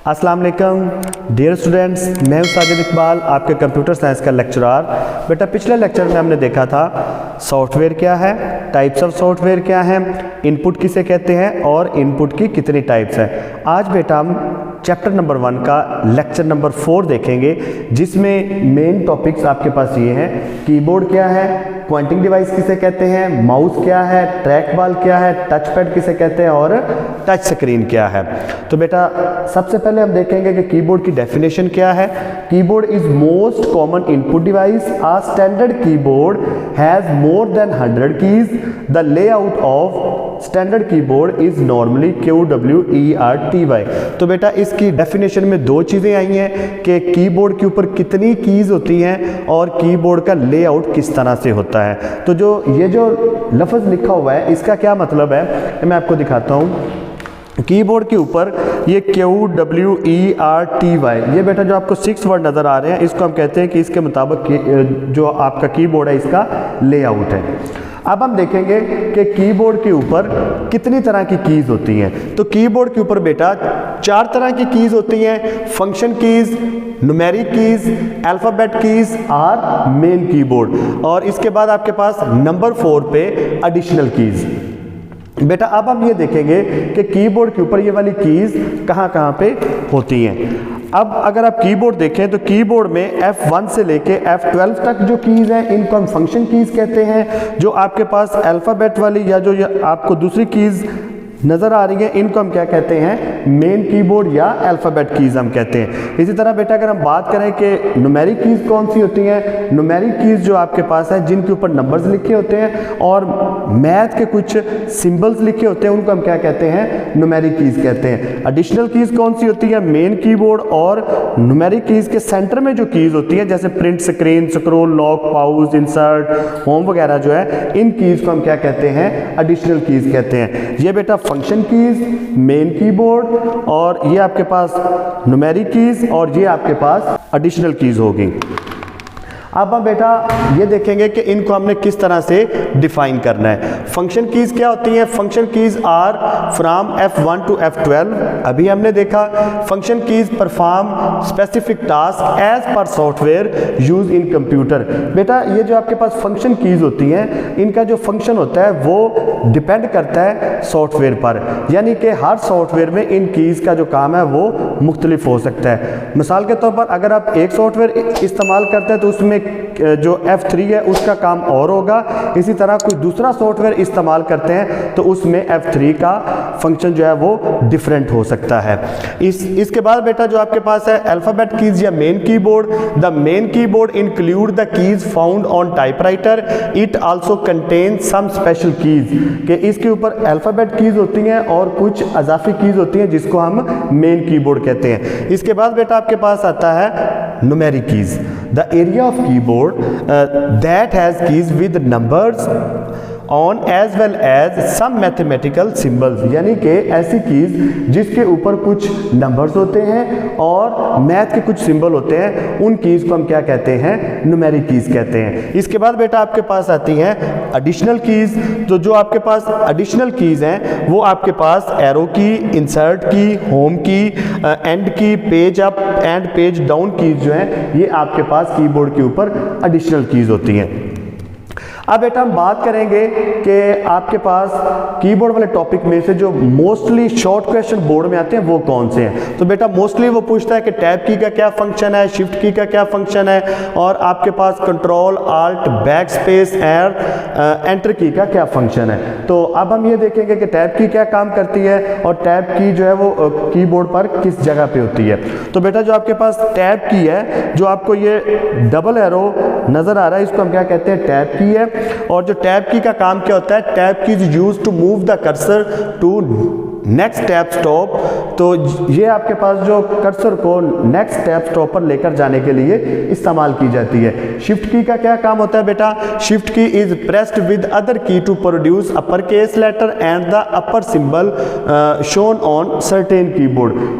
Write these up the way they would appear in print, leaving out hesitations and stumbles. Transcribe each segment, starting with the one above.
अस्सलाम वालेकुम dear students, मैं हूं साजिद इकबाल, आपके कंप्यूटर साइंस का लेक्चरार। बेटा पिछले लेक्चर में हमने देखा था सॉफ्टवेयर क्या है, टाइप्स ऑफ सॉफ्टवेयर क्या है, इनपुट किसे कहते हैं और इनपुट की कितनी टाइप्स है। आज बेटा हम चैप्टर नंबर 1 का लेक्चर नंबर 4 देखेंगे, जिसमें मेन टॉपिक्स आपके पास ये हैं। कीबोर्ड क्या है, पॉइंटिंग डिवाइस किसे कहते हैं, माउस क्या है, ट्रैक बॉल क्या है, टच पैड किसे कहते हैं और टच स्क्रीन क्या है। तो बेटा सबसे पहले हम देखेंगे कि कीबोर्ड की डेफिनेशन क्या है। Keyboard is most common input device. A standard keyboard has more than 100 keys. The layout of standard keyboard is normally QWERTY। तो बेटा इसकी डेफिनेशन में दो चीज़ें आई हैं कि कीबोर्ड के ऊपर कितनी कीज़ होती हैं और कीबोर्ड का लेआउट किस तरह से होता है। तो ये जो लफ्ज़ लिखा हुआ है इसका क्या मतलब है, मैं आपको दिखाता हूँ। कीबोर्ड के ऊपर ये QWERTY, ये बेटा जो आपको 6 वर्ड नज़र आ रहे हैं, इसको हम कहते हैं कि इसके मुताबिक जो आपका कीबोर्ड है इसका लेआउट है। अब हम देखेंगे कि कीबोर्ड के ऊपर कितनी तरह की कीज़ होती हैं। तो कीबोर्ड के ऊपर बेटा 4 तरह की कीज़ होती हैं। Function keys, numeric keys, alphabet keys और मेन कीबोर्ड। और इसके बाद आपके पास नंबर 4 पे एडिशनल कीज़। बेटा अब हम ये देखेंगे कि कीबोर्ड के ऊपर ये वाली कीज़ कहाँ कहाँ पे होती हैं। अब अगर आप कीबोर्ड देखें तो कीबोर्ड में F1 से लेके F12 तक जो कीज़ हैं इनको हम फंक्शन कीज़ कहते हैं। जो आपके पास अल्फ़ाबेट वाली या जो आपको दूसरी कीज़ नज़र आ रही है इनको हम क्या कहते हैं, मेन कीबोर्ड या अल्फ़ाबेट कीज़ हम कहते हैं। इसी तरह बेटा अगर हम बात करें कि न्यूमेरिक कीज़ कौन सी होती हैं, न्यूमेरिक कीज़ जो आपके पास है जिनके ऊपर नंबर्स लिखे होते हैं और मैथ के कुछ सिंबल्स लिखे होते हैं, उनको हम क्या कहते हैं, न्यूमेरिक कीज़ कहते हैं। एडिशनल कीज़ कौन सी होती है, मेन कीबोर्ड और न्यूमेरिक कीज़ के सेंटर में जो कीज़ होती है जैसे print, screen, scroll, lock, pause, insert, home वगैरह जो है, इन कीज़ को हम क्या कहते हैं, एडिशनल कीज़ कहते हैं। ये बेटा फंक्शन कीज़, मेन कीबोर्ड और ये आपके पास न्यूमेरिक कीज़ और ये आपके पास एडिशनल कीज़ होगी। अब हम बेटा ये देखेंगे कि इनको हमने किस तरह से डिफाइन करना है। फंक्शन कीज़ क्या होती हैं, function keys are from F1 to F12। अभी हमने देखा function keys perform specific task as per software use in computer. बेटा ये जो आपके पास फंक्शन कीज़ होती हैं इनका जो फंक्शन होता है वो डिपेंड करता है सॉफ्टवेयर पर, यानी कि हर सॉफ्टवेयर में इन कीज़ का जो काम है वो मुख्तलिफ हो सकता है। मिसाल के तौर पर अगर आप एक सॉफ्टवेयर इस्तेमाल करते हैं तो उसमें जो F3 है उसका काम और होगा। इसी तरह कोई दूसरा सॉफ्टवेयर इस्तेमाल करते हैं तो उसमें F3 का फंक्शन जो है वो डिफरेंट हो सकता है। इसके बाद बेटा जो आपके पास है अल्फ़ाबेट कीज़ या main keyboard. The main keyboard include the keys found on typewriter. It also contain some special keys, कि इसके ऊपर अल्फ़ाबेट कीज़ होती हैं और कुछ अजाफी कीज़ होती हैं जिसको हम मेन कीबोर्ड कहते हैं। इसके बाद बेटा आपके पास आता है numeric keys. The area of keyboard that has keys with numbers on as well as some mathematical symbols, यानी कि ऐसी कीज़ जिसके ऊपर कुछ नंबर्स होते हैं और मैथ के कुछ सिंबल होते हैं, उन कीज़ को हम क्या कहते हैं, न्यूमेरिक कीज़ कहते हैं। इसके बाद बेटा आपके पास आती हैं एडिशनल कीज़। तो जो आपके पास एडिशनल कीज़ हैं वो आपके पास एरो की, इंसर्ट की, होम की, एंड की, page up and page down keys जो हैं ये आपके पास कीबोर्ड के ऊपर एडिशनल कीज़ होती हैं। अब बेटा हम बात करेंगे कि आपके पास कीबोर्ड वाले टॉपिक में से जो मोस्टली शॉर्ट क्वेश्चन बोर्ड में आते हैं वो कौन से हैं। तो बेटा मोस्टली वो पूछता है कि टैब की का क्या फंक्शन है, शिफ्ट की का क्या फंक्शन है और आपके पास control, alt, back space and enter key का क्या फंक्शन है। तो अब हम ये देखेंगे कि टैब की क्या काम करती है और टैब की जो है वो कीबोर्ड पर किस जगह पे होती है। तो बेटा जो आपके पास टैब की है, जो आपको ये डबल एरो नज़र आ रहा है, इसको हम क्या कहते हैं, टैब की है। और जो टैब की का काम क्या होता है, tab key is used to move the cursor to next tab stop. तो ये आपके पास जो कर्सर को नेक्स्ट टैब स्टॉप पर लेकर जाने के लिए इस्तेमाल की जाती है। शिफ्ट की का क्या काम होता है बेटा, shift key is pressed with other key to produce upper case letter and the upper symbol shown on certain keyboard.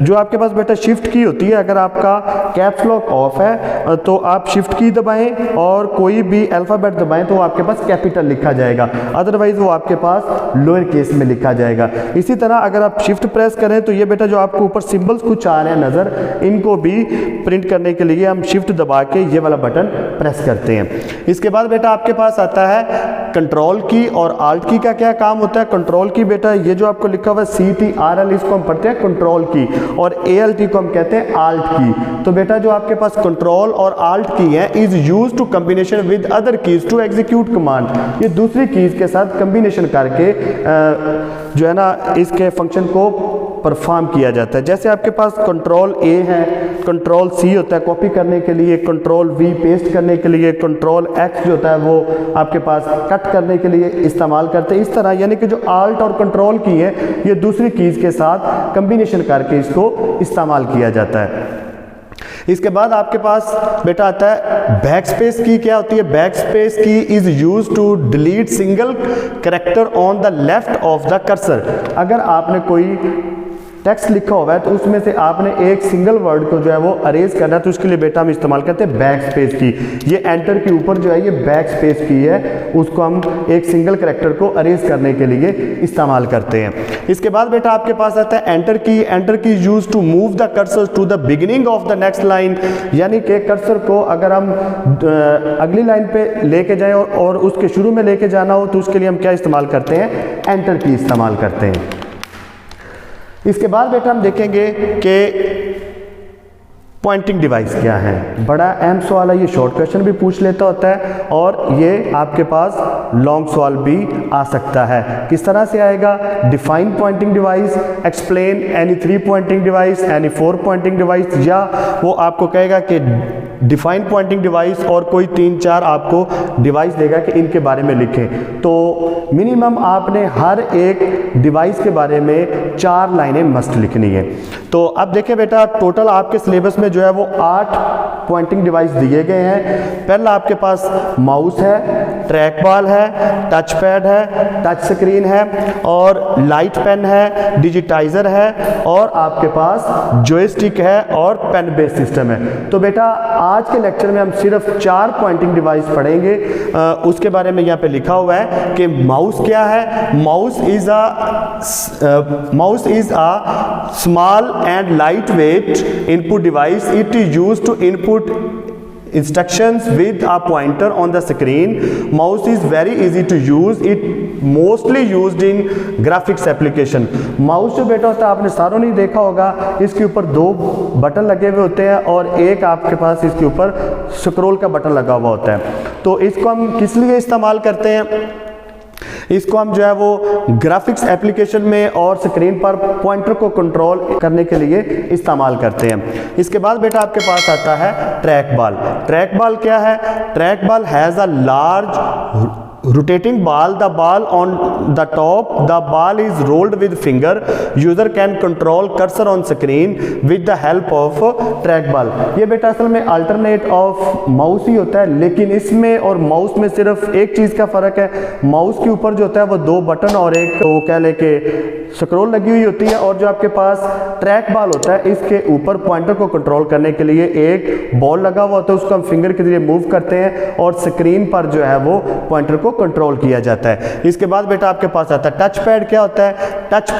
जो आपके पास बेटा शिफ्ट की होती है, अगर आपका कैप्स लॉक ऑफ है तो आप शिफ्ट की दबाएं और कोई भी अल्फ़ाबेट दबाएं तो आपके पास कैपिटल लिखा जाएगा, अदरवाइज वो आपके पास लोअर केस में लिखा जाएगा। इसी तरह अगर आप शिफ्ट प्रेस करें तो ये बेटा जो आपको ऊपर सिंबल्स कुछ आ रहे हैं नज़र, इनको भी प्रिंट करने के लिए हम शिफ्ट दबा के ये वाला बटन प्रेस करते हैं। इसके बाद बेटा आपके पास आता है कंट्रोल की और आल्ट की का क्या काम होता है। कंट्रोल की बेटा ये जो आपको लिखा हुआ है CTRL, इसको हम पढ़ते हैं कंट्रोल की, और ALT को हम कहते हैं आल्ट की। तो बेटा जो आपके पास कंट्रोल और आल्ट की है is use to combination with other keys to execute command. ये दूसरी कीज के साथ कम्बिनेशन करके जो है ना इसके फंक्शन को परफॉर्म किया जाता है। जैसे आपके पास कंट्रोल A है, कंट्रोल C होता है कॉपी करने के लिए, कंट्रोल V पेस्ट करने के लिए, कंट्रोल X जो होता है वो आपके पास कट करने के लिए इस्तेमाल करते हैं। इस तरह यानी कि जो आल्ट और कंट्रोल की है ये दूसरी कीज के साथ कम्बिनेशन करके इसको इस्तेमाल किया जाता है। इसके बाद आपके पास बेटा आता है बैक स्पेस की। क्या होती है backspace key? Is use to delete single character on the left of the cursor. अगर आपने कोई टेक्स्ट लिखा हुआ है तो उसमें से आपने एक सिंगल वर्ड को जो है वो अरेज करना है, तो उसके लिए बेटा हम इस्तेमाल करते हैं बैक स्पेस की। ये एंटर के ऊपर जो है ये बैक स्पेस की है, उसको हम एक सिंगल कैरेक्टर को अरेज करने के लिए इस्तेमाल करते हैं। इसके बाद बेटा आपके पास आता है enter key. Enter key use to move the cursor to the beginning of the next line, यानी कि कर्सर को अगर हम अगली लाइन पे लेके जाएं और उसके शुरू में लेके जाना हो तो उसके लिए हम क्या इस्तेमाल करते हैं? एंटर की इस्तेमाल करते हैं। इसके बाद बेटा हम देखेंगे कि पॉइंटिंग डिवाइस क्या है। बड़ा अहम सवाल है, ये शॉर्ट क्वेश्चन भी पूछ लेता होता है और ये आपके पास लॉन्ग सवाल भी आ सकता है। किस तरह से आएगा? Define pointing device, explain any 3 pointing device, any 4 pointing device, या वो आपको कहेगा कि डिफाइन पॉइंटिंग डिवाइस और कोई 3-4 आपको डिवाइस देगा कि इनके बारे में लिखें। तो मिनिमम आपने हर एक डिवाइस के बारे में 4 लाइनें मस्ट लिखनी है। तो अब देखें बेटा टोटल आपके सिलेबस में जो है वो 8 पॉइंटिंग डिवाइस दिए गए हैं। पहला आपके पास माउस है, ट्रैक बॉल है, टच पैड है, टच स्क्रीन है और लाइट पेन है, डिजिटाइजर है और आपके पास जॉयस्टिक है और पेन बेस्ड सिस्टम है। तो बेटा आज के लेक्चर में हम सिर्फ 4 पॉइंटिंग डिवाइस पढ़ेंगे। उसके बारे में यहाँ पे लिखा हुआ है कि माउस क्या है। Mouse is a small and lightweight input device. It is used to input instructions with a pointer on the screen. Mouse is very easy to use. It mostly used in graphics application. Mouse जो बेटा होता है आपने सारों ने देखा होगा, इसके ऊपर 2 बटन लगे हुए होते हैं और एक आपके पास इसके ऊपर स्क्रॉल का बटन लगा हुआ होता है। तो इसको हम किस लिए इस्तेमाल करते हैं? इसको हम जो है वो ग्राफिक्स एप्लीकेशन में और स्क्रीन पर पॉइंटर को कंट्रोल करने के लिए इस्तेमाल करते हैं। इसके बाद बेटा आपके पास आता है ट्रैक बॉल। ट्रैक बॉल क्या है? Track ball has a large rotating ball, the ball on the top, the ball is rolled with finger. User can control cursor on screen with the help of track ball. ये बेटा असल में alternate of mouse ही होता है, लेकिन इसमें और mouse में सिर्फ एक चीज़ का फ़र्क है। माउस के ऊपर जो होता है वो 2 बटन और एक वो कह ले के स्क्रॉल लगी हुई होती है, और जो आपके पास ट्रैक बॉल होता है इसके ऊपर पॉइंटर को कंट्रोल करने के लिए एक बॉल लगा हुआ होता है, उसको हम फिंगर के जरिए मूव करते हैं और स्क्रीन पर जो है वो पॉइंटर को कंट्रोल किया जाता है। इसके बाद बेटा आपके पास आता है टच पैड। क्या होता है टच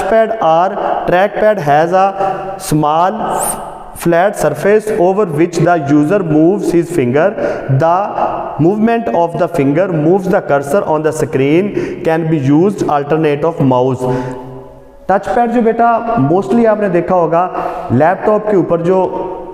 पैड और track pad has a small flat surface over which the user moves his finger. The movement of the finger moves the cursor on the screen, can be used alternate of mouse. Touch pad जो बेटा mostly आपने देखा होगा laptop के ऊपर जो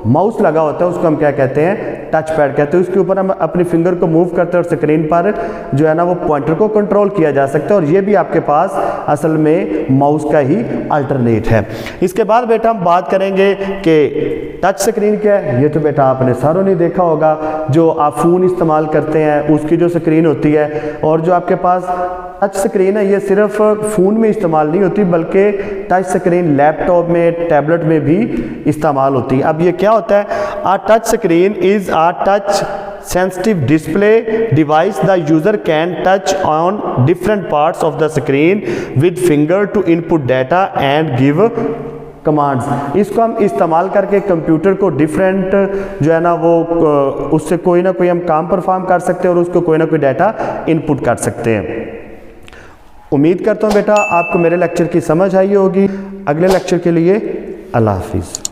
mouse लगा होता है उसको हम क्या कहते हैं? टच पैड कहते हैं। उसके ऊपर हम अपनी फिंगर को मूव करते हैं और स्क्रीन पर जो है ना वो पॉइंटर को कंट्रोल किया जा सकता है, और ये भी आपके पास असल में माउस का ही अल्टरनेट है। इसके बाद बेटा हम बात करेंगे कि टच स्क्रीन क्या है। ये तो बेटा आपने सारों ने देखा होगा, जो आप फ़ोन इस्तेमाल करते हैं उसकी जो स्क्रीन होती है, और जो आपके पास टच स्क्रीन है ये सिर्फ फ़ोन में इस्तेमाल नहीं होती बल्कि टच स्क्रीन लैपटॉप में, टैबलेट में भी इस्तेमाल होती है। अब ये क्या होता है? अ touch screen is a touch sensitive display device. The user can touch on different parts of the screen with finger to input data and give commands. इसको हम इस्तेमाल करके कंप्यूटर को डिफरेंट जो है ना वो उससे कोई ना कोई हम काम परफॉर्म कर सकते हैं और उसको कोई ना कोई डाटा इनपुट कर सकते हैं। उम्मीद करता हूँ बेटा आपको मेरे लेक्चर की समझ आई होगी। अगले लेक्चर के लिए अल्लाह हाफिज़।